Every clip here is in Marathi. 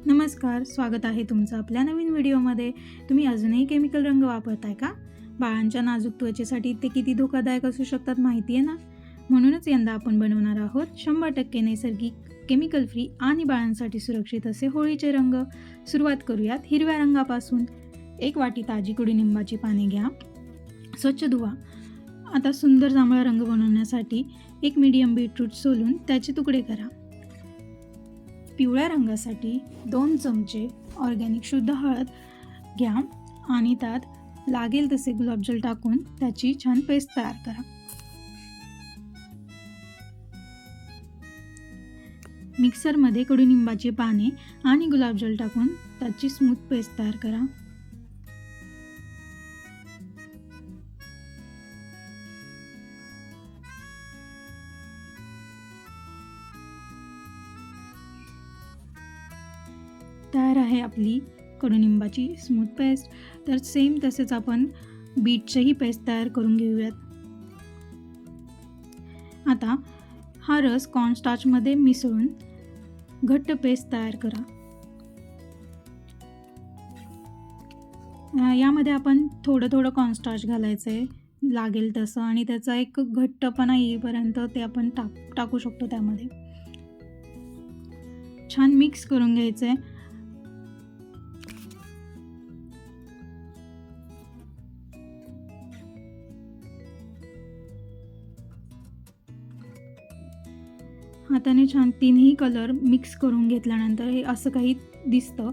नमस्कार, स्वागत आहे तुमचं आपल्या नवीन व्हिडिओमध्ये. तुम्ही अजूनही केमिकल रंग वापरताय का? बाळांच्या नाजूक त्वचेसाठी ते किती धोकादायक असू शकतात माहिती आहे ना? म्हणूनच यंदा आपण बनवणार आहोत 100% नैसर्गिक, केमिकल फ्री आणि बाळांसाठी सुरक्षित असे होळीचे रंग. सुरुवात करूयात हिरव्या रंगापासून. 1 वाटी ताजी कडुनिंबाची पाने घ्या, स्वच्छ धुवा. आता सुंदर जांभळा रंग बनवण्यासाठी 1 मीडियम बीटरूट सोलून त्याचे तुकडे करा. पिवळ्या रंगासाठी 2 चमचे ऑर्गॅनिक शुद्ध हळद घ्या आणि त्यात लागेल तसे गुलाबजल टाकून त्याची छान पेस्ट तयार करा. मिक्सरमध्ये कडुनिंबाची पाने आणि गुलाबजल टाकून त्याची स्मूथ पेस्ट तयार करा. तयार आहे आपली कडुनिंबाची स्मूथ पेस्ट. तर सेम तसेच आपण बीटचीही पेस्ट तयार करून घेऊयात. आता हा रस कॉर्नस्टार्चमध्ये मिसळून घट्ट पेस्ट तयार करा. यामध्ये आपण थोडं कॉर्नस्टार्च घालायचं आहे लागेल तसं, आणि त्याचा एक घट्टपणा येईपर्यंत ते आपण टाकू शकतो. त्यामध्ये छान मिक्स करून घ्यायचं आहे. हाताने छान तिन्ही कलर मिक्स करून घेतल्यानंतर हे असं काही दिसतं.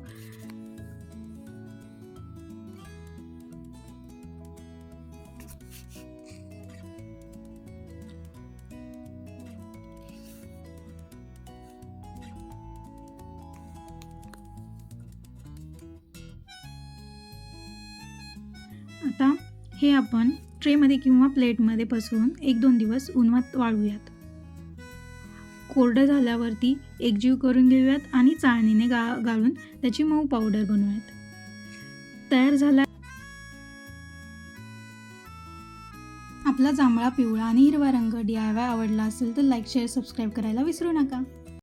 आता हे आपण ट्रेमध्ये किंवा प्लेटमध्ये पसरून 1-2 दिवस उन्हात वाळवूयात. कोरडं झाल्यावरती एकजीव करून घेऊयात आणि चाळणीने गाळून त्याची मऊ पावडर बनवूयात. तयार झाला आपला जांभळा, पिवळा आणि हिरवा रंग. DIY आवडला असेल तर लाईक, शेअर, सबस्क्राईब करायला विसरू नका.